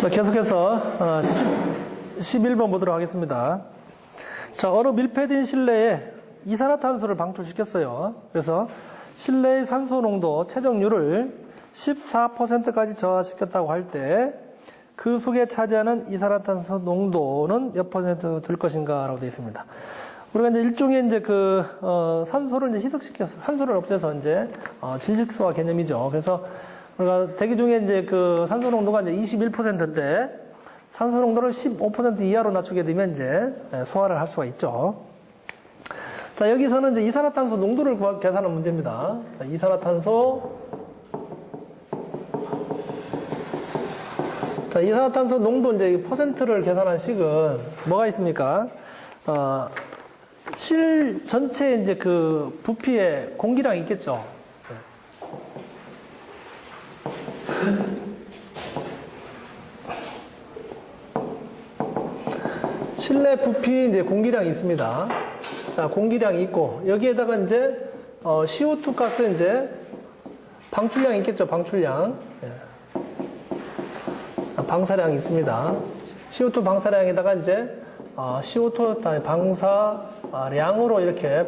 자, 계속해서 11번 보도록 하겠습니다. 자, 어느 밀폐된 실내에 이산화탄소를 방출시켰어요. 그래서 실내의 산소 농도 최적률을 14%까지 저하시켰다고 할 때 그 속에 차지하는 이산화탄소 농도는 몇 퍼센트 될 것인가 라고 되어 있습니다. 우리가 이제 일종의 이제 산소를 이제 희석시켜서 산소를 없애서 이제 질식소화 개념이죠. 그래서 우리가 대기 중에 이제 산소 농도가 이제 21%인데 산소 농도를 15% 이하로 낮추게 되면 이제 소화를 할 수가 있죠. 자, 여기서는 이제 이산화탄소 농도를 계산하는 문제입니다. 자, 이산화탄소 농도 이제 퍼센트를 계산한 식은 뭐가 있습니까? 실 전체 이제 부피에 공기량이 있겠죠. 실내 부피 이제 공기량이 있습니다. 자, 공기량이 있고 여기에다가 이제 CO2 가스 이제 방출량이 있겠죠. 방출량. 방사량이 있습니다. CO2 방사량에다가 이제 CO2 방사량으로 이렇게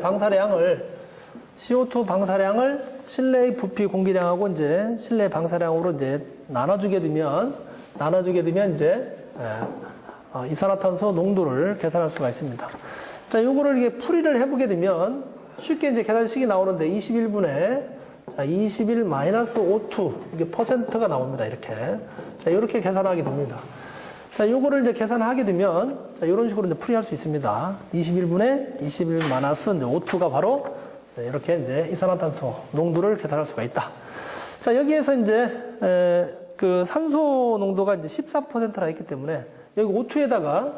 CO2 방사량을 실내의 부피 공기량하고 이제 실내 방사량으로 이제 나눠주게 되면 이제 이산화탄소 농도를 계산할 수가 있습니다. 자, 요거를 이게 풀이를 해보게 되면 쉽게 이제 계산식이 나오는데 21분에 21-O2 이게 퍼센트가 나옵니다. 이렇게. 자, 이렇게 계산하게 됩니다. 자, 요거를 이제 계산하게 되면 자, 이런 식으로 이제 풀이할 수 있습니다. 21분의 21-O2가 바로 이렇게 이제 이산화탄소 농도를 계산할 수가 있다. 자, 여기에서 이제 산소 농도가 이제 14%라 했기 때문에 여기 O2에다가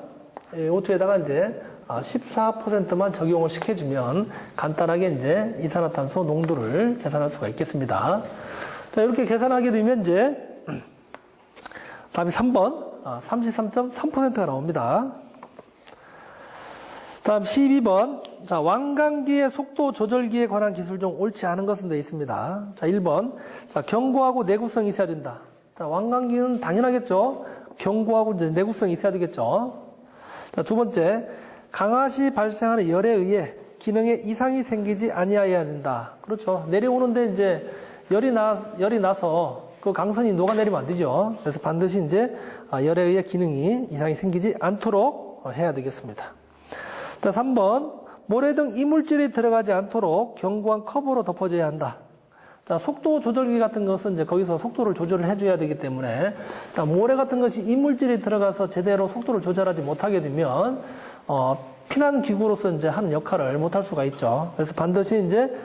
이제 14%만 적용을 시켜주면 간단하게 이제 이산화탄소 농도를 계산할 수가 있겠습니다. 자, 이렇게 계산하게 되면 이제 답이 3번 33.3%가 나옵니다. 다음 12번. 자, 왕강기의 속도 조절기에 관한 기술 중 옳지 않은 것은 되어 있습니다. 자, 1번. 자, 경고하고 내구성이 있어야 된다. 자, 왕강기는 당연하겠죠. 경고하고 이제 내구성이 있어야 되겠죠. 자, 두 번째. 강하시 발생하는 열에 의해 기능에 이상이 생기지 아니하여야 된다. 그렇죠. 내려오는데 이제 열이 나서 그 강선이 녹아내리면 안 되죠. 그래서 반드시 이제 열에 의해 기능이 이상이 생기지 않도록 해야 되겠습니다. 자, 3번. 모래 등 이물질이 들어가지 않도록 견고한 커버로 덮어줘야 한다. 자, 속도 조절기 같은 것은 이제 거기서 속도를 조절을 해줘야 되기 때문에 자, 모래 같은 것이 이물질이 들어가서 제대로 속도를 조절하지 못하게 되면 피난 기구로서 이제 하는 역할을 못할 수가 있죠. 그래서 반드시 이제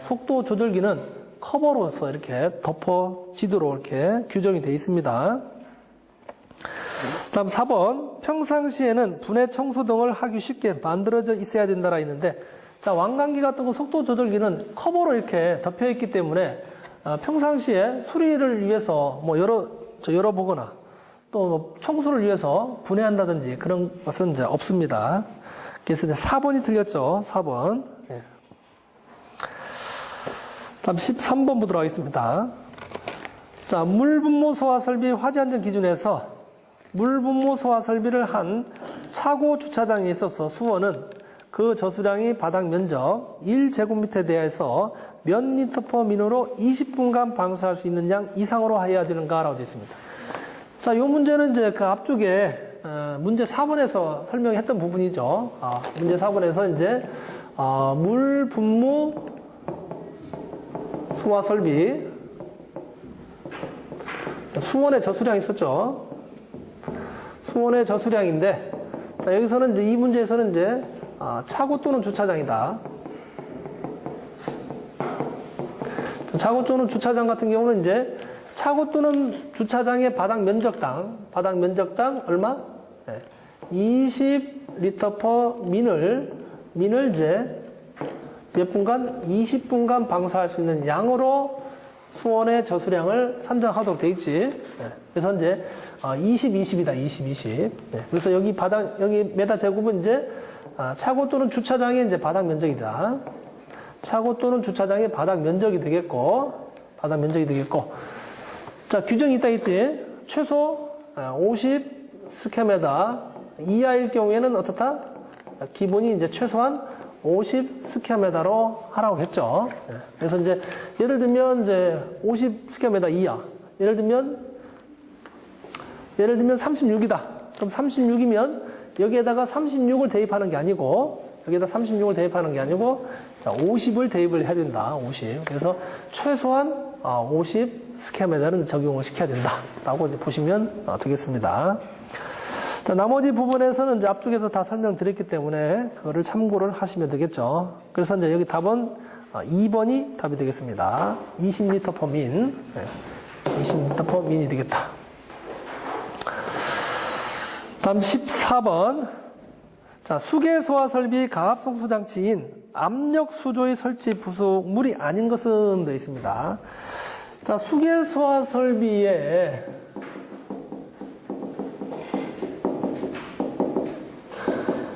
속도 조절기는 커버로서 이렇게 덮어지도록 이렇게 규정이 되어 있습니다. 다음 4번. 평상시에는 분해 청소 등을 하기 쉽게 만들어져 있어야 된다라 있는데 자, 왕강기 같은 거 속도 조절기는 커버로 이렇게 덮여 있기 때문에 평상시에 수리를 위해서 뭐 열어보거나 또 청소를 위해서 분해한다든지 그런 것은 이제 없습니다. 그래서 이제 4번이 틀렸죠. 4번. 예. 다음 13번 보도록 하겠습니다. 자, 물분무 소화 설비 화재 안전 기준에서 물분무 소화 설비를 한 차고 주차장에 있어서 수원은 그 저수량이 바닥 면적 1제곱미터에 대해서 몇 리터/민 민으로 20분간 방수할 수 있는 양 이상으로 해야 되는가라고 되어 있습니다. 자, 이 문제는 이제 그 앞쪽에 문제 4번에서 설명했던 부분이죠. 문제 4번에서 이제 물 분무 소화 설비 수원의 저수량이 있었죠. 수원의 저수량인데 자, 여기서는 이제 이 문제에서는 이제 차고 또는 주차장이다. 차고 또는 주차장 같은 경우는 이제 차고 또는 주차장의 바닥 면적당 얼마? 네. 20리터/민을 이제 몇 분간? 20분간 방사할 수 있는 양으로 수원의 저수량을 산정하도록 되어 있지. 네. 그래서 이제 20이다. 20. 네. 그래서 여기 메다 제곱은 이제 차고 또는 주차장의 이제 바닥 면적이다. 차고 또는 주차장의 바닥 면적이 되겠고. 자, 규정이 있다 했지. 최소 50 스퀘어미터 이하일 경우에는 어떻다? 기본이 이제 최소한 50 스퀘어미터로 하라고 했죠. 그래서 이제 예를 들면 이제 50 스퀘어미터 이하. 예를 들면 36이다. 그럼 36이면 여기에다가 36을 대입하는 게 아니고 여기에다 36을 대입하는 게 아니고 자, 50을 대입을 해야 된다. 50. 그래서 최소한 50 스퀘어미터는 적용을 시켜야 된다라고 이제 보시면 되겠습니다. 자, 나머지 부분에서는 이제 앞쪽에서 다 설명드렸기 때문에 그거를 참고를 하시면 되겠죠. 그래서 이제 여기 답은 2번이 답이 되겠습니다. 20m per min. 20m per min이 되겠다. 다음 14번. 자, 수계 소화 설비 가압 송수 장치인 압력 수조의 설치 부속물이 아닌 것은 되어 있습니다. 자, 수계 소화 설비에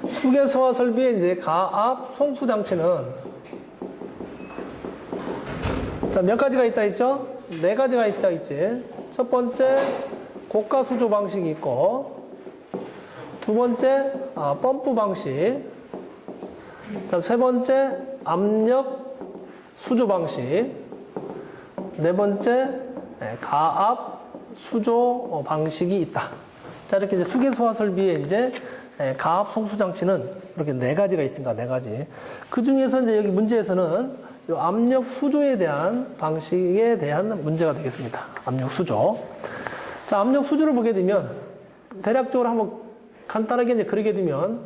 수계 소화 설비의 이제 가압 송수 장치는 자, 몇 가지가 있다 했죠? 네 가지가 있다 했지. 첫 번째 고가 수조 방식이 있고, 두 번째 펌프 방식, 세 번째 압력 수조 방식, 네 번째 가압 수조 방식이 있다. 자, 이렇게 이제 수계 소화 설비에 이제 가압 송수 장치는 이렇게 네 가지가 있습니다. 네 가지. 그 중에서 이제 여기 문제에서는 이 압력 수조에 대한 방식에 대한 문제가 되겠습니다. 압력 수조. 자, 압력 수조를 보게 되면 대략적으로 한번 간단하게 이제 그리게 되면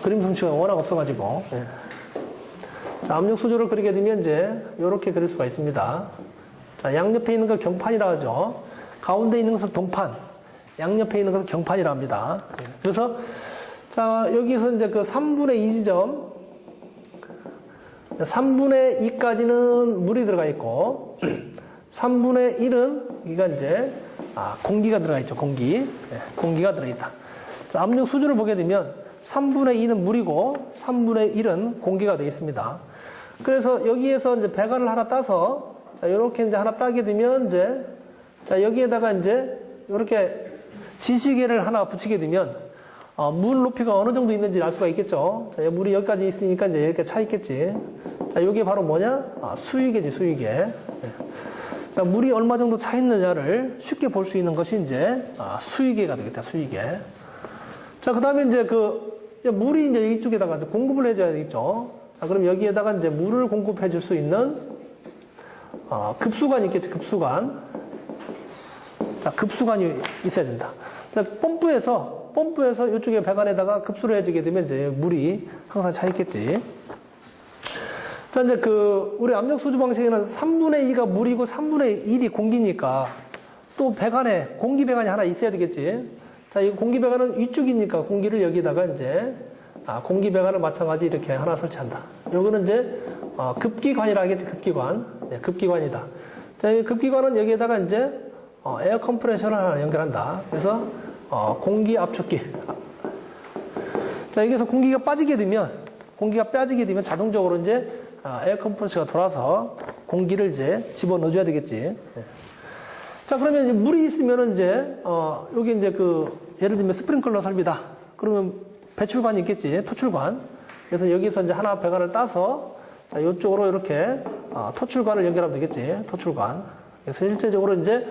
그림 솜씨가 워낙 없어가지고 자, 압력 수조를 그리게 되면 이제 이렇게 그릴 수가 있습니다. 자, 양옆에 있는 걸 경판이라 하죠. 가운데 있는 것을 동판, 양옆에 있는 것을 경판이라 합니다. 그래서 자, 여기서 이제 그 3분의 2 지점 3분의 2까지는 물이 들어가 있고 3분의 1은 여기가 이제 공기가 들어가 있죠. 공기가 들어있다. 자, 압력 수조를 보게 되면 3분의 2는 물이고 3분의 1은 공기가 되어 있습니다. 그래서 여기에서 이제 배관을 하나 따서 자, 이렇게 이제 하나 따게 되면 이제 자, 여기에다가 이제 이렇게 지시계를 하나 붙이게 되면 물 높이가 어느 정도 있는지 알 수가 있겠죠. 자, 물이 여기까지 있으니까 이제 이렇게 차 있겠지. 자, 이게 바로 뭐냐? 수위계지, 수위계. 자, 물이 얼마 정도 차 있느냐를 쉽게 볼 수 있는 것이 이제 수위계가 되겠다, 수위계. 자, 그 다음에 이제 물이 이제 이쪽에다가 공급을 해줘야 되겠죠. 자, 그럼 여기에다가 이제 물을 공급해 줄 수 있는 급수관이 있겠죠, 급수관. 자, 급수관이 있어야 된다. 자, 펌프에서 이쪽에 배관에다가 급수를 해주게 되면 이제 물이 항상 차 있겠지. 자, 이제 우리 압력 수조 방식에는 3분의 2가 물이고 3분의 1이 공기니까 또 배관에, 공기 배관이 하나 있어야 되겠지. 자, 이 공기 배관은 위쪽이니까 공기를 여기다가 이제, 공기 배관을 마찬가지 이렇게 하나 설치한다. 요거는 이제, 급기관이라 하겠지, 급기관. 네, 급기관이다. 자, 이 급기관은 여기에다가 이제, 에어 컴프레셔를 하나 연결한다. 그래서, 공기 압축기. 자, 여기서 공기가 빠지게 되면 자동적으로 이제, 에어 컴프레셔가 돌아서 공기를 이제 집어넣어줘야 되겠지. 자, 그러면 이제 물이 있으면은 이제, 여기 이제 예를 들면 스프링클러 설비다. 그러면 배출관이 있겠지. 토출관. 그래서 여기서 이제 하나 배관을 따서, 자, 이쪽으로 이렇게, 토출관을 연결하면 되겠지. 토출관. 그래서 실제적으로 이제,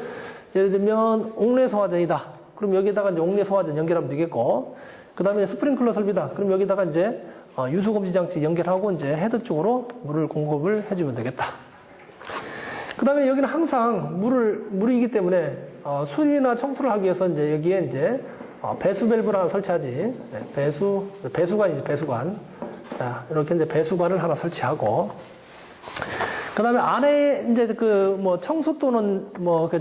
예를 들면 옥내소화전이다. 그럼 여기다가 이제 옥내소화전 연결하면 되겠고, 그 다음에 스프링클러 설비다. 그럼 여기다가 이제, 유수검지 장치 연결하고 이제 헤드 쪽으로 물을 공급을 해주면 되겠다. 그 다음에 여기는 항상 물이기 때문에, 수리나 청소를 하기 위해서 이제 여기에 이제, 배수 밸브를 하나 설치하지. 네, 배수관이지, 배수관. 자, 이렇게 이제 배수관을 하나 설치하고, 그 다음에 안에 이제 청소 또는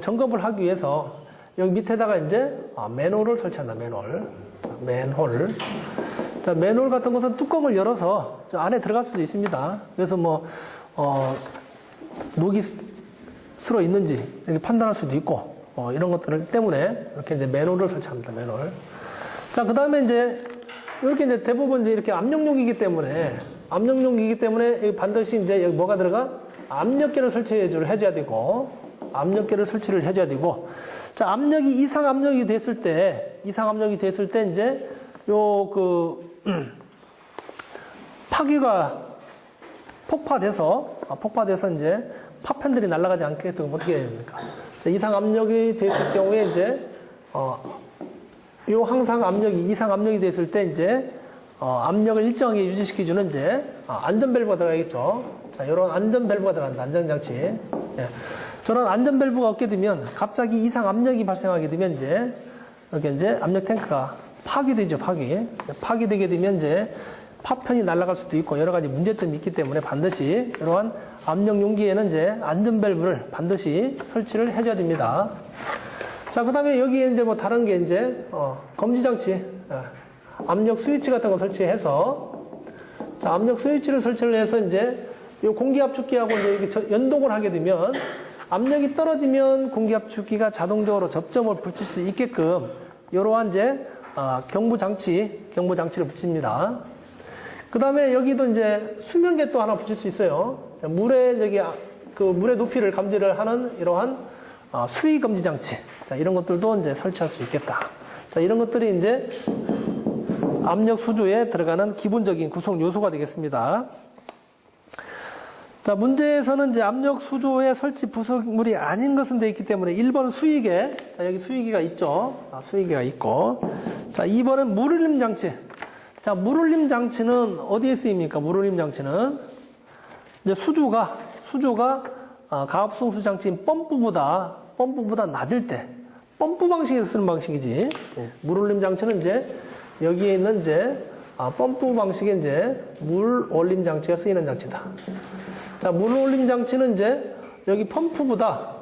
점검을 하기 위해서 여기 밑에다가 이제, 맨홀을 설치한다, 맨홀. 자, 맨홀 같은 것은 뚜껑을 열어서 안에 들어갈 수도 있습니다. 그래서 녹이 쓸어 있는지 이렇게 판단할 수도 있고, 이런 것들 때문에 이렇게 이제 맨홀을 설치합니다, 맨홀. 자, 그 다음에 이제, 이렇게 이제 대부분 이제 이렇게 압력용이기 때문에 반드시 이제 여기 뭐가 들어가? 압력계를 설치해줘야 되고, 압력계를 설치를 해줘야 되고, 자, 압력이 이상 압력이 됐을 때 이제 파괴가 폭파돼서 이제 파편들이 날아가지 않게끔 어떻게 해야 됩니까? 자, 이상 압력이 됐을 경우에 이제 항상 이상 압력이 됐을 때 이제 압력을 일정하게 유지시켜주는 이제 안전 밸브가 들어가겠죠. 자, 이런 안전 밸브가 들어간다. 안전장치. 예. 저런 안전 밸브가 없게 되면 갑자기 이상 압력이 발생하게 되면 이제 이렇게 이제 압력 탱크가 파괴되죠. 파괴되게 되면 이제 파편이 날아갈 수도 있고 여러 가지 문제점이 있기 때문에 반드시 이러한 압력 용기에는 이제 안전 밸브를 반드시 설치를 해줘야 됩니다. 자, 그 다음에 여기에 이제 뭐 다른 게 이제 검지장치, 압력 스위치 같은 거 설치해서, 자, 압력 스위치를 설치를 해서 이제 이 공기압축기하고 이제 이렇게 연동을 하게 되면 압력이 떨어지면 공기압축기가 자동적으로 접점을 붙일 수 있게끔 이러한 이제 경보장치를 붙입니다. 그 다음에 여기도 이제 수면계 또 하나 붙일 수 있어요. 물의 높이를 감지를 하는 이러한 수위 검지 장치. 자, 이런 것들도 이제 설치할 수 있겠다. 자, 이런 것들이 이제 압력 수조에 들어가는 기본적인 구성 요소가 되겠습니다. 자, 문제에서는 이제 압력 수조의 설치 부속물이 아닌 것은 되어 있기 때문에 1번 수위계. 자, 여기 수위계가 있죠. 수위계가 있고. 자, 2번은 물울림 장치. 자, 물울림 장치는 어디에 쓰입니까? 물울림 장치는 이제 수조가 가압송수 장치인 펌프보다 낮을 때 펌프 방식에서 쓰는 방식이지. 예. 물울림 장치는 이제 여기에 있는 이제 펌프 방식의 이제 물올림 장치가 쓰이는 장치다. 자, 물올림 장치는 이제 여기 펌프보다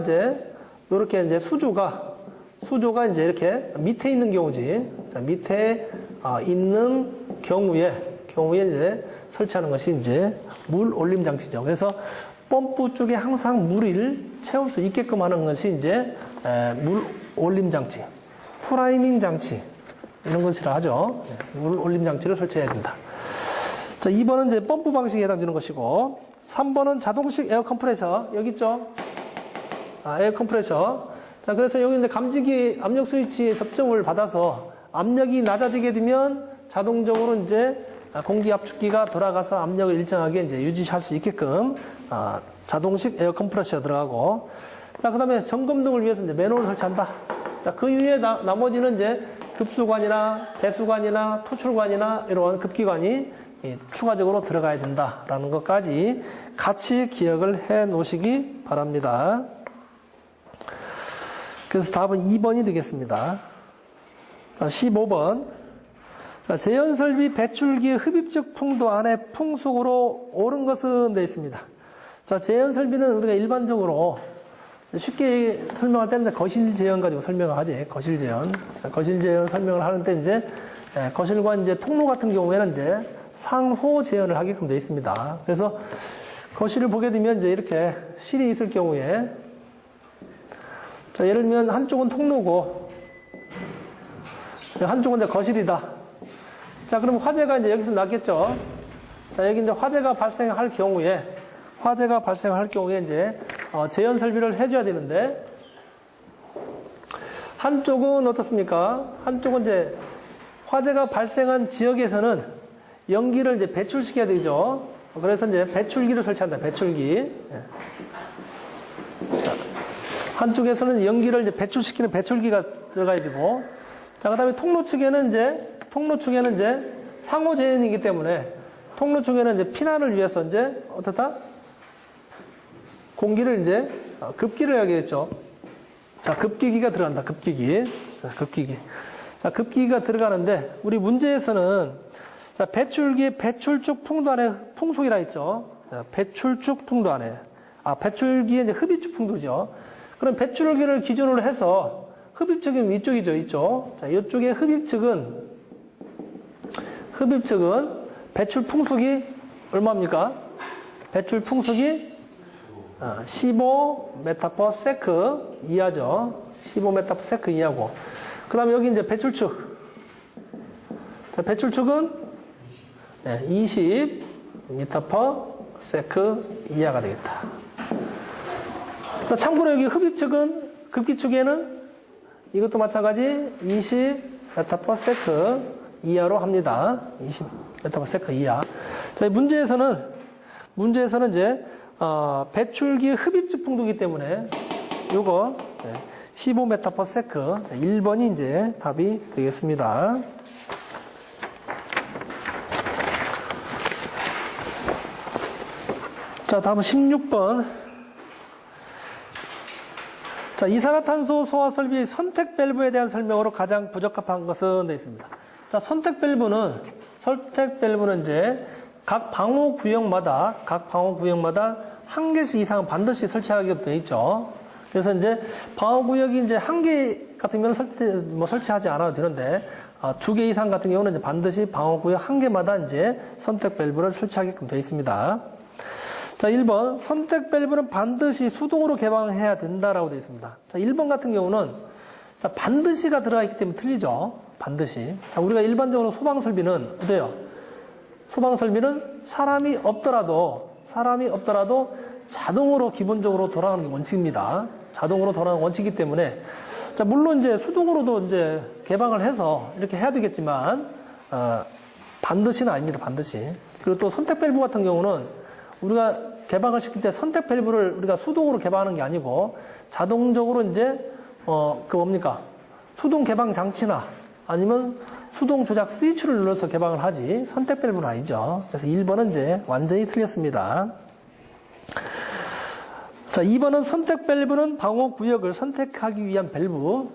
이제 이렇게 이제 수조가 이제 이렇게 밑에 있는 경우지. 자, 밑에 있는 경우에 이제 설치하는 것이 이제 물 올림 장치죠. 그래서 펌프 쪽에 항상 물을 채울 수 있게끔 하는 것이 이제 물 올림 장치, 프라이밍 장치 이런 것이라 하죠. 물 올림 장치를 설치해야 된다. 자, 2번은 이제 펌프 방식에 해당되는 것이고, 3번은 자동식 에어 컴프레셔 여기 있죠. 에어 컴프레셔. 자, 그래서 여기 이제 감지기 압력 스위치에 접점을 받아서 압력이 낮아지게 되면 자동적으로 이제 공기 압축기가 돌아가서 압력을 일정하게 이제 유지할 수 있게끔 자동식 에어 컴프레셔 들어가고, 자, 그다음에 점검등을 위해서 이제 맨홀을 설치한다. 자, 그 이후에 나머지는 이제 급수관이나 배수관이나 토출관이나 이런 급기관이 추가적으로 들어가야 된다라는 것까지 같이 기억을 해 놓으시기 바랍니다. 그래서 답은 2번이 되겠습니다. 15번. 자, 제연설비 배출기의 흡입적 풍도 안에 풍속으로 오른 것은 되어 있습니다. 자, 제연설비는 우리가 일반적으로 쉽게 설명할 때는 거실 제연 가지고 설명을 하지. 거실 제연 설명을 하는데 이제 거실과 이제 통로 같은 경우에는 이제 상호 제연을 하게끔 되어 있습니다. 그래서 거실을 보게 되면 이제 이렇게 실이 있을 경우에, 자, 예를 들면 한쪽은 통로고 한쪽은 이제 거실이다. 자, 그럼 화재가 이제 여기서 났겠죠. 자, 여기 이제 화재가 발생할 경우에 이제 제연 설비를 해줘야 되는데, 한쪽은 어떻습니까? 한쪽은 이제 화재가 발생한 지역에서는 연기를 이제 배출시켜야 되죠. 그래서 이제 배출기를 설치한다. 배출기. 자, 한쪽에서는 연기를 이제 배출시키는 배출기가 들어가야 되고, 자, 그 다음에 통로 측에는 이제 상호 제연이기 때문에 통로 쪽에는 이제 피난을 위해서 이제 어떻다? 공기를 이제 급기를 하겠죠. 자, 급기기가 들어간다. 급기기. 자, 급기기. 자, 급기기가 들어가는데 우리 문제에서는 자, 배출기의 배출축 풍도 안에 풍속이라 했죠. 자, 배출축 풍도 안에. 배출기의 이제 흡입축 풍도죠. 그럼 배출기를 기준으로 해서 흡입축은 위쪽이죠. 이쪽. 자, 이쪽의 흡입축은 배출 풍속이 얼마입니까? 배출 풍속이 15m/s 이하죠. 15m/s 이하고. 그 다음에 여기 이제 배출축. 자, 배출축은 20m/s 이하가 되겠다. 참고로 여기 흡입축은, 급기축에는 이것도 마찬가지 20m/s 이하로 합니다. 20m/s 이하. 자, 문제에서는 이제, 배출기 흡입축 풍도이기 때문에 요거 15m/s 1번이 이제 답이 되겠습니다. 자, 다음은 16번. 자, 이산화탄소 소화 설비의 선택 밸브에 대한 설명으로 가장 부적합한 것은 되어 있습니다. 자, 선택 밸브는 이제 각 방호 구역마다 한 개씩 이상 반드시 설치하게 되어 있죠. 그래서 이제 방호 구역이 이제 한 개 같은 경우는 설치하지 않아도 되는데, 2개 이상 같은 경우는 이제 반드시 방호 구역 한 개마다 이제 선택 밸브를 설치하게끔 되어 있습니다. 자, 1번. 선택 밸브는 반드시 수동으로 개방해야 된다라고 되어 있습니다. 자, 1번 같은 경우는 반드시가 들어가 있기 때문에 틀리죠. 반드시. 자, 우리가 일반적으로 소방 설비는 어때요? 소방 설비는 사람이 없더라도 자동으로 기본적으로 돌아가는 게 원칙입니다. 자동으로 돌아가는 원칙이기 때문에, 자, 물론 이제 수동으로도 이제 개방을 해서 이렇게 해야 되겠지만, 반드시는 아닙니다. 반드시. 그리고 또 선택 밸브 같은 경우는 우리가 개방을 시킬 때 선택 밸브를 우리가 수동으로 개방하는 게 아니고 자동적으로 이제 수동 개방 장치나 아니면 수동 조작 스위치를 눌러서 개방을 하지 선택 밸브는 아니죠. 그래서 1번은 이제 완전히 틀렸습니다. 자, 2번은 선택 밸브는 방호 구역을 선택하기 위한 밸브.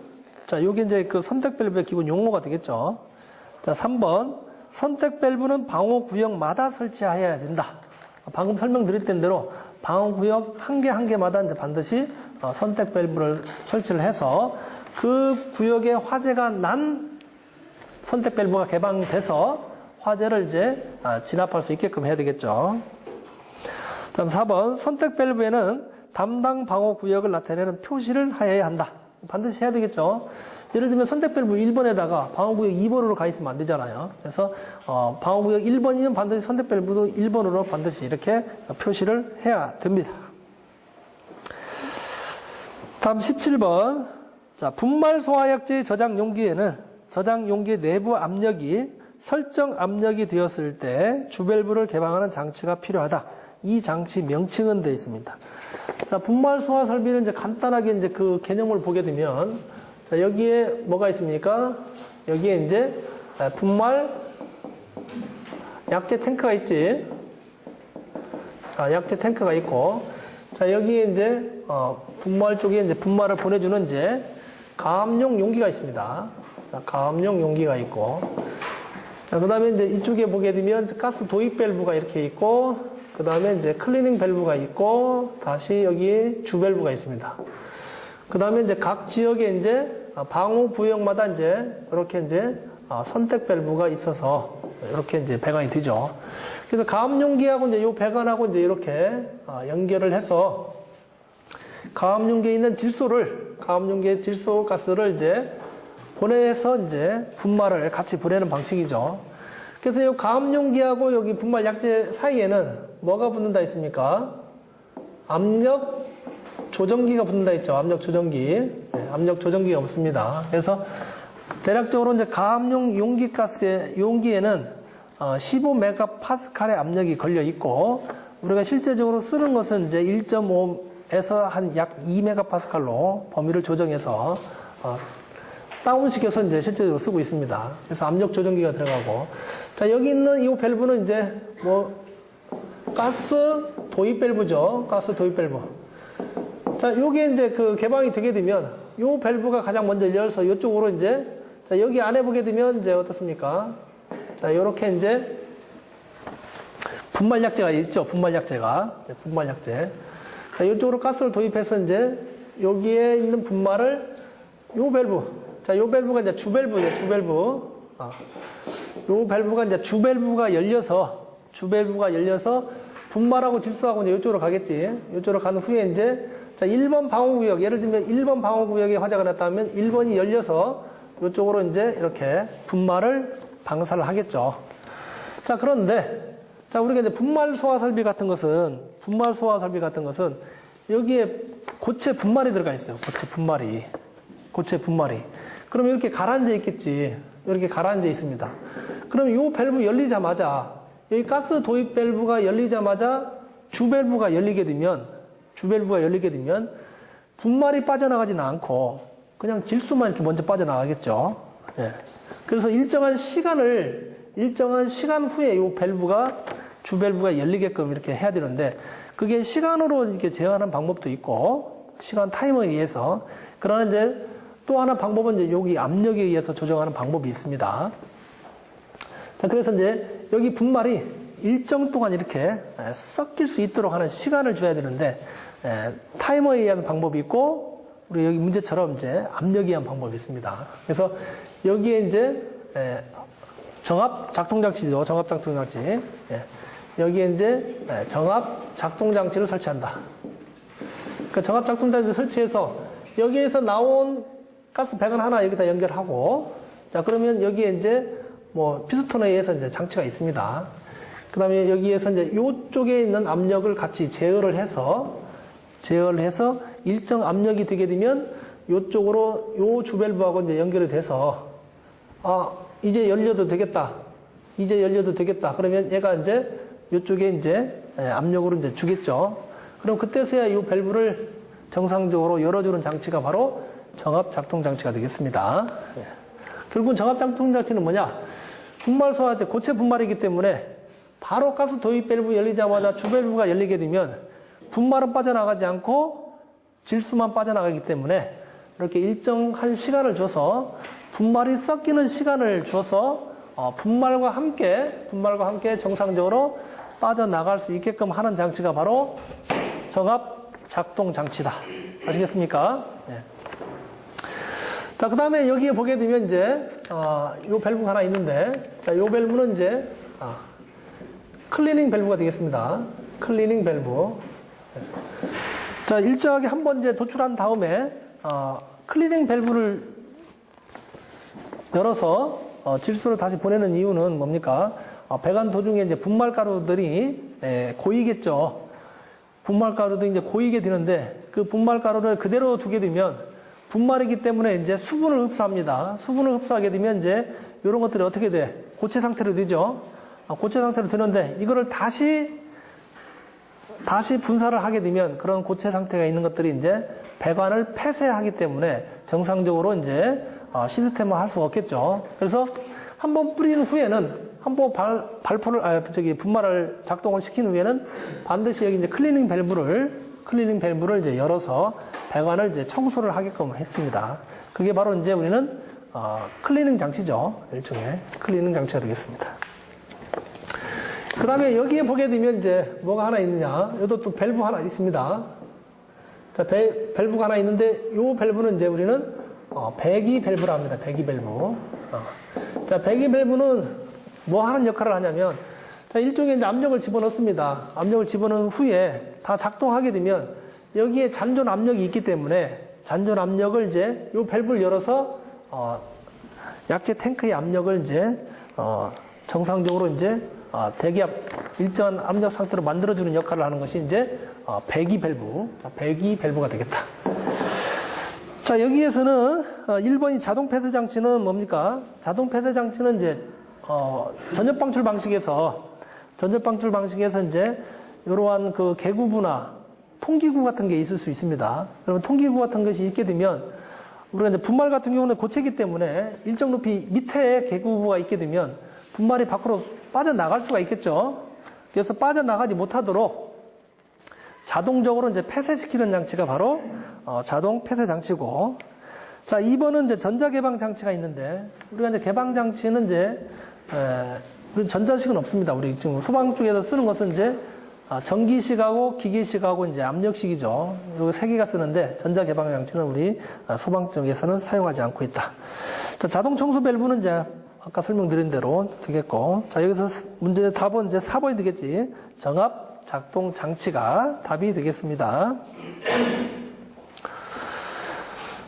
자, 요게 이제 그 선택 밸브의 기본 용어가 되겠죠. 자, 3번. 선택 밸브는 방호 구역마다 설치해야 된다. 방금 설명드렸던 대로 방호 구역 한 개마다 이제 반드시 선택 밸브를 설치를 해서 그 구역에 화재가 난 선택 밸브가 개방돼서 화재를 이제 진압할 수 있게끔 해야 되겠죠. 다음 4번. 선택 밸브에는 담당 방호 구역을 나타내는 표시를 해야 한다. 반드시 해야 되겠죠. 예를 들면 선택 밸브 1번에다가 방호구역 2번으로 가 있으면 안 되잖아요. 그래서 방호구역 1번이면 반드시 선택 밸브도 1번으로 반드시 이렇게 표시를 해야 됩니다. 다음 17번. 자, 분말 소화약제의 저장 용기에는 저장 용기 내부 압력이 설정 압력이 되었을 때 주밸브를 개방하는 장치가 필요하다. 이 장치 명칭은 되어 있습니다. 자, 분말 소화 설비는 이제 간단하게 이제 그 개념을 보게 되면, 자, 여기에 뭐가 있습니까? 여기에 이제 분말 약제 탱크가 있지. 약제 탱크가 있고, 자, 여기에 이제 분말 쪽에 이제 분말을 보내주는 이제 가압용 용기가 있습니다. 자, 가압용 용기가 있고, 자, 그 다음에 이제 이쪽에 보게 되면 가스 도입 밸브가 이렇게 있고, 그 다음에 이제 클리닝 밸브가 있고, 다시 여기 주 밸브가 있습니다. 그 다음에 이제 각 지역에 이제 방호 구역마다 이제 이렇게 이제 선택 밸브가 있어서 이렇게 이제 배관이 되죠. 그래서 가압용기하고 이제 요 배관하고 이제 이렇게 연결을 해서 가압용기에 있는 가압용기의 질소 가스를 이제 보내서 이제 분말을 같이 보내는 방식이죠. 그래서 이 가압용기하고 여기 분말 약제 사이에는 뭐가 붙는다 했습니까? 압력 조정기가 붙는다 했죠. 압력 조정기. 네, 압력 조정기가 없습니다. 그래서 대략적으로 이제 가압용 용기 가스의 용기에는 15메가파스칼의 압력이 걸려 있고, 우리가 실제적으로 쓰는 것은 이제 1.5에서 한 약 2메가파스칼로 범위를 조정해서 다운시켜서 이제 실제적으로 쓰고 있습니다. 그래서 압력 조정기가 들어가고, 자, 여기 있는 이 밸브는 이제 가스 도입 밸브죠. 가스 도입 밸브. 자, 요게 이제 그 개방이 되게 되면 요 밸브가 가장 먼저 열려서 이쪽으로 이제, 자, 여기 안에 보게 되면 이제 어떻습니까? 자, 요렇게 이제 분말 약제가 있죠. 분말 약제가. 분말 약제. 자, 이쪽으로 가스를 도입해서 이제 여기에 있는 분말을 요 밸브. 자, 요 밸브가 이제 주 밸브예요. 주 밸브. 요 밸브가 이제 주 밸브가 열려서 분말하고 질소하고 이제 이쪽으로 가겠지. 이쪽으로 간 후에 이제, 자, 1번 방호구역, 예를 들면 1번 방호구역에 화재가 났다면 1번이 열려서 이쪽으로 이제 이렇게 분말을 방사를 하겠죠. 자, 그런데, 자, 우리가 이제 분말 소화 설비 같은 것은 여기에 고체 분말이 들어가 있어요. 고체 분말이. 그럼 이렇게 가라앉아 있겠지. 이렇게 가라앉아 있습니다. 그럼 이 밸브 열리자마자, 여기 가스 도입 밸브가 열리자마자 주 밸브가 열리게 되면 분말이 빠져나가지는 않고 그냥 질소만 이렇게 먼저 빠져나가겠죠. 예. 그래서 일정한 시간 후에 이 주 밸브가 열리게끔 이렇게 해야 되는데, 그게 시간으로 이렇게 제어하는 방법도 있고, 시간 타이머에 의해서. 그러나 이제 또 하나 방법은 이제 여기 압력에 의해서 조정하는 방법이 있습니다. 자, 그래서 이제 여기 분말이 일정 동안 이렇게 섞일 수 있도록 하는 시간을 줘야 되는데, 타이머에 의한 방법이 있고, 우리 여기 문제처럼 이제 압력에 의한 방법이 있습니다. 그래서 여기에 이제 정압 작동장치죠. 정압 작동장치. 여기에 이제 정압 작동장치를 설치한다. 그 정압 작동장치를 설치해서 여기에서 나온 가스 배관 하나 여기다 연결하고, 자, 그러면 여기에 이제 뭐 피스톤에 의해서 이제 장치가 있습니다. 그 다음에 여기에서 이제 요쪽에 있는 압력을 같이 제어를 해서 일정 압력이 되게 되면 요쪽으로 요 주밸브하고 이제 연결이 돼서, 이제 열려도 되겠다. 그러면 얘가 이제 요쪽에 이제 압력으로 이제 주겠죠. 그럼 그때서야 이 밸브를 정상적으로 열어주는 장치가 바로 정압 작동 장치가 되겠습니다. 결국은 정압 작동 장치는 뭐냐? 분말 소화제 고체 분말이기 때문에 바로 가스 도입 밸브 열리자마자 주 밸브가 열리게 되면 분말은 빠져나가지 않고 질소만 빠져나가기 때문에 이렇게 일정한 시간을 줘서 분말이 섞이는 시간을 줘서 분말과 함께 정상적으로 빠져나갈 수 있게끔 하는 장치가 바로 정압 작동 장치다. 아시겠습니까? 네. 자, 그 다음에 여기에 보게 되면 이제 요 밸브가 하나 있는데, 자, 요 밸브는 이제 클리닝 밸브가 되겠습니다. 클리닝 밸브. 자, 일정하게 한번 이제 도출한 다음에 클리닝 밸브를 열어서 질소를 다시 보내는 이유는 뭡니까? 배관 도중에 이제 분말 가루들이 고이겠죠. 분말 가루도 이제 고이게 되는데, 그 분말 가루를 그대로 두게 되면 분말이기 때문에 이제 수분을 흡수합니다. 수분을 흡수하게 되면 이제 이런 것들이 어떻게 돼? 고체 상태로 되죠. 고체 상태로 되는데, 이거를 다시 분사를 하게 되면 그런 고체 상태가 있는 것들이 이제 배관을 폐쇄하기 때문에 정상적으로 이제 시스템화 할 수가 없겠죠. 그래서 한번 뿌린 후에는, 한번 분말을 작동을 시킨 후에는 반드시 여기 이제 클리닝 밸브를 이제 열어서 배관을 이제 청소를 하게끔 했습니다. 그게 바로 이제 우리는 클리닝 장치죠. 일종의 클리닝 장치가 되겠습니다. 그 다음에 여기에 보게 되면 이제 뭐가 하나 있느냐. 여기도 또 밸브 하나 있습니다. 자, 밸브가 하나 있는데, 이 밸브는 이제 우리는 배기 밸브라 합니다. 배기 밸브. 자, 배기 밸브는 뭐 하는 역할을 하냐면, 자, 일종의 이제 압력을 집어넣습니다. 압력을 집어넣은 후에 다 작동하게 되면 여기에 잔존 압력이 있기 때문에 잔존 압력을 이제 이 밸브를 열어서 약재 탱크의 압력을 이제 정상적으로 이제 대기압 일정한 압력 상태로 만들어주는 역할을 하는 것이 이제 배기 밸브가 되겠다. 자, 여기에서는 1번이 자동 폐쇄 장치는 뭡니까? 자동 폐쇄 장치는 이제 전력 방출 방식에서 이제 이러한 그 개구부나 통기구 같은 게 있을 수 있습니다. 그러면 통기구 같은 것이 있게 되면 우리가 이제 분말 같은 경우는 고체이기 때문에 일정 높이 밑에 개구부가 있게 되면 분말이 밖으로 빠져나갈 수가 있겠죠. 그래서 빠져나가지 못하도록 자동적으로 이제 폐쇄시키는 장치가 바로 자동 폐쇄 장치고, 자, 2번은 이제 전자 개방 장치가 있는데, 우리가 이제 개방 장치는 이제 전자식은 없습니다. 우리 지금 소방 쪽에서 쓰는 것은 이제 전기식하고 기계식하고 이제 압력식이죠. 이 세 개가 쓰는데, 전자 개방 장치는 우리 소방 쪽에서는 사용하지 않고 있다. 자, 자동 청소 밸브는 이제 아까 설명드린 대로 되겠고, 자, 여기서 문제 답은 이제 4번이 되겠지. 정압 작동 장치가 답이 되겠습니다.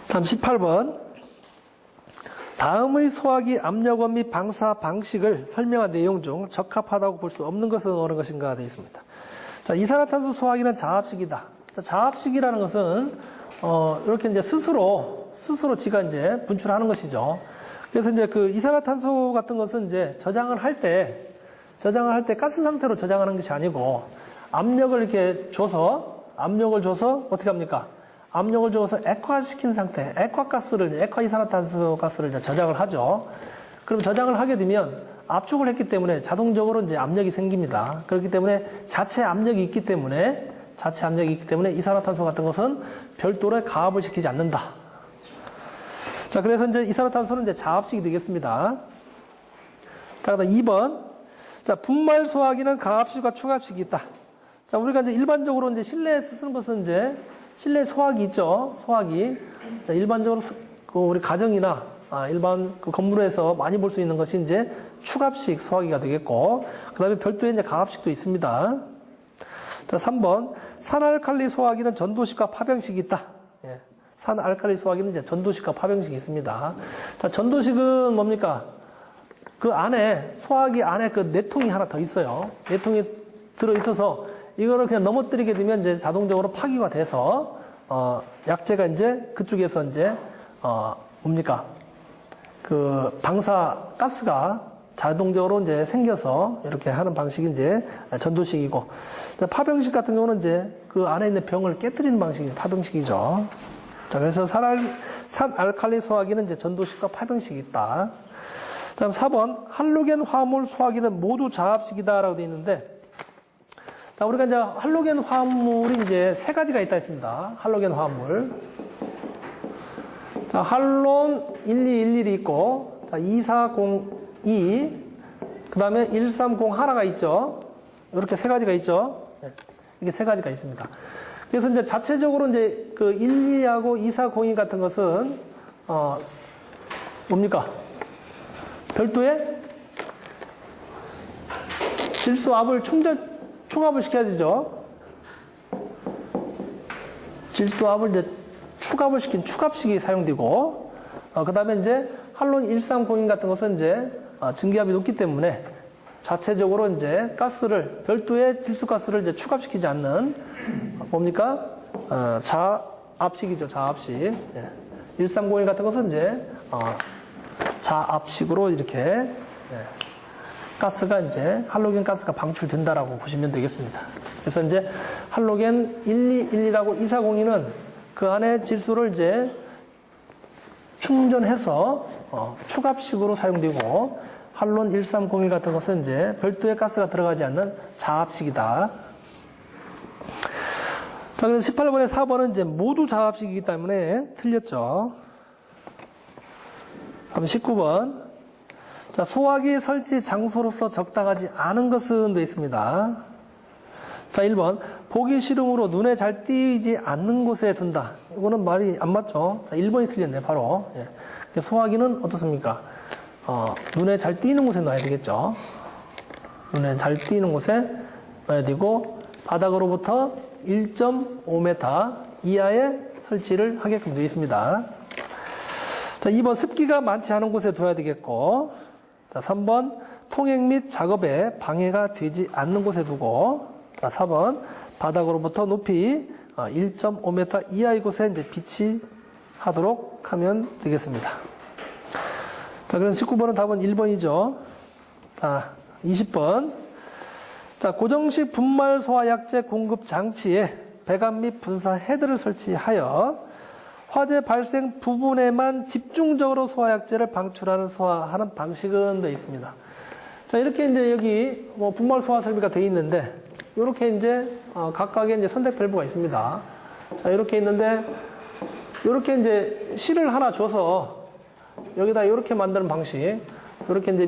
다음 18번. 다음의 소화기 압력원 및 방사 방식을 설명한 내용 중 적합하다고 볼 수 없는 것은 어느 것인가 되어 있습니다. 자, 이산화탄소 소화기는 자압식이다. 자압식이라는 것은, 이렇게 이제 스스로 지가 이제 분출하는 것이죠. 그래서 이제 그 이산화탄소 같은 것은 이제 저장을 할 때 가스 상태로 저장하는 것이 아니고, 압력을 줘서 어떻게 합니까? 압력을 줘서 액화시킨 상태, 액화 이산화탄소 가스를 이제 저장을 하죠. 그럼 저장을 하게 되면 압축을 했기 때문에 자동적으로 이제 압력이 생깁니다. 그렇기 때문에 자체 압력이 있기 때문에 이산화탄소 같은 것은 별도로 가압을 시키지 않는다. 자, 그래서 이제 이산화탄소는 이제 자압식이 되겠습니다. 자, 그다음 2번. 자, 분말 소화기는 가압식과 추가압식이 있다. 자, 우리가 이제 일반적으로 이제 실내에서 쓰는 것은 이제 실내 소화기 있죠. 소화기. 자, 일반적으로 그 우리 가정이나 일반 그 건물에서 많이 볼 수 있는 것이 이제 추갑식 소화기가 되겠고, 그 다음에 별도의 이제 가압식도 있습니다. 자, 3번. 산알칼리 소화기는 전도식과 파병식이 있다. 예. 산알칼리 소화기는 이제 전도식과 파병식이 있습니다. 자, 전도식은 뭡니까? 그 안에, 소화기 안에 그 내통이 하나 더 있어요. 내통이 들어있어서 이거를 그냥 넘어뜨리게 되면 이제 자동적으로 파기가 돼서, 약재가 이제 그쪽에서 이제, 뭡니까? 그 방사 가스가 자동적으로 이제 생겨서 이렇게 하는 방식이 이제 전도식이고, 파병식 같은 경우는 이제 그 안에 있는 병을 깨뜨리는 방식이 파병식이죠. 자, 그래서 산알칼리 소화기는 이제 전도식과 파병식이 있다. 다음 4번. 할로겐 화합물 소화기는 모두 자압식이다라고 되어 있는데, 자, 우리가 이제 할로겐 화합물이 이제 세 가지가 있다 했습니다. 할로겐 화합물. 자, 할론 1211이 있고, 자, 2402, 그 다음에 130 하나가 있죠. 이렇게 세 가지가 있죠. 네, 이게 세 가지가 있습니다. 그래서 이제 자체적으로 이제 그 12하고 2402 같은 것은, 뭡니까? 별도의 질소압을 충압을 시켜야 되죠. 질소압을 이제 추갑을 시킨 추갑식이 사용되고, 그 다음에 이제 할론 1302 같은 것은 이제 증기압이 높기 때문에 자체적으로 이제 가스를, 별도의 질소가스를 이제 추갑시키지 않는, 뭡니까? 자압식이죠, 자압식. 예. 1301 같은 것은 이제, 자압식으로 이렇게, 예. 가스가 이제, 할로겐 가스가 방출된다라고 보시면 되겠습니다. 그래서 이제 할로겐 1211하고 2402는 그 안에 질소를 이제 충전해서 추갑식으로 사용되고, 할론 1301 같은 것은 이제 별도의 가스가 들어가지 않는 자압식이다. 자, 그래서 18번에 4번은 이제 모두 자압식이기 때문에 틀렸죠. 다음 19번. 자, 소화기 설치 장소로서 적당하지 않은 것은 되어 있습니다. 자, 1번. 보기 싫음으로 눈에 잘 띄지 않는 곳에 둔다. 이거는 말이 안 맞죠. 자, 1번이 틀렸네, 바로. 예. 소화기는 어떻습니까? 눈에 잘 띄는 곳에 놔야 되겠죠. 눈에 잘 띄는 곳에 놔야 되고, 바닥으로부터 1.5m 이하에 설치를 하게끔 되어 있습니다. 자, 2번. 습기가 많지 않은 곳에 둬야 되겠고, 자, 3번. 통행 및 작업에 방해가 되지 않는 곳에 두고, 자, 4번. 바닥으로부터 높이 1.5m 이하의 곳에 이제 비치하도록 하면 되겠습니다. 자, 그래서 19번은 답은 1번이죠. 자, 20번. 자, 고정식 분말 소화약재 공급 장치에 배관 및 분사 헤드를 설치하여 화재 발생 부분에만 집중적으로 소화약재를 방출하는 소화하는 방식은 되어 있습니다. 자, 이렇게 이제 여기 뭐 분말 소화 설비가 되어 있는데, 이렇게 이제 각각의 이제 선택 밸브가 있습니다. 자, 이렇게 있는데, 이렇게 이제 실을 하나 줘서 여기다 이렇게 만드는 방식, 이렇게 이제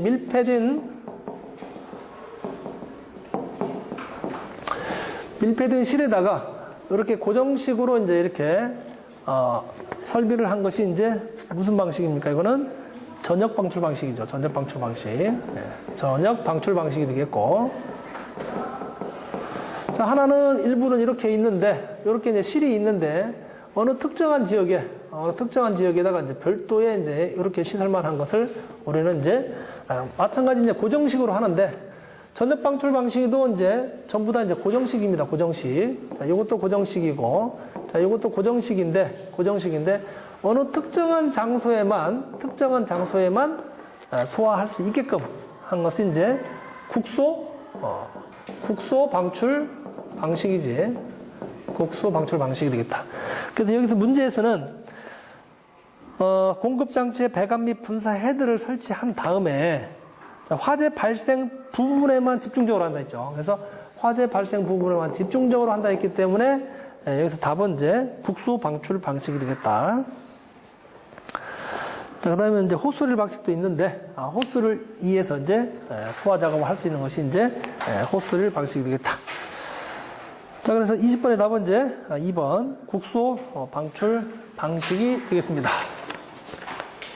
밀폐된 실에다가 이렇게 고정식으로 이제 이렇게 설비를 한 것이 이제 무슨 방식입니까? 이거는 전역 방출 방식이죠. 전역 방출 방식. 네. 전역 방출 방식이 되겠고. 자, 하나는 일부는 이렇게 있는데, 이렇게 이제 실이 있는데, 어느 특정한 지역에다가 이제 별도의 이제 이렇게 시설만 한 것을 우리는 이제, 마찬가지 이제 고정식으로 하는데, 전력 방출 방식도 이제 전부 다 이제 고정식입니다. 고정식. 자, 이것도 고정식이고, 자, 이것도 고정식인데 어느 특정한 장소에만 소화할 수 있게끔 한 것이 이제 국소 방출 방식이지. 국소 방출 방식이 되겠다. 그래서 여기서 문제에서는 공급장치에 배관 및 분사 헤드를 설치한 다음에 화재 발생 부분에만 집중적으로 한다 했죠. 그래서 화재 발생 부분에만 집중적으로 한다 했기 때문에 여기서 답은 이제 국소 방출 방식이 되겠다. 자, 그 다음에 이제 호스릴 방식도 있는데, 호스를 이해해서 이제 소화 작업을 할 수 있는 것이 이제 호스릴 방식이 되겠다. 자, 그래서 20번의 답은 이제 2번 국소 방출 방식이 되겠습니다.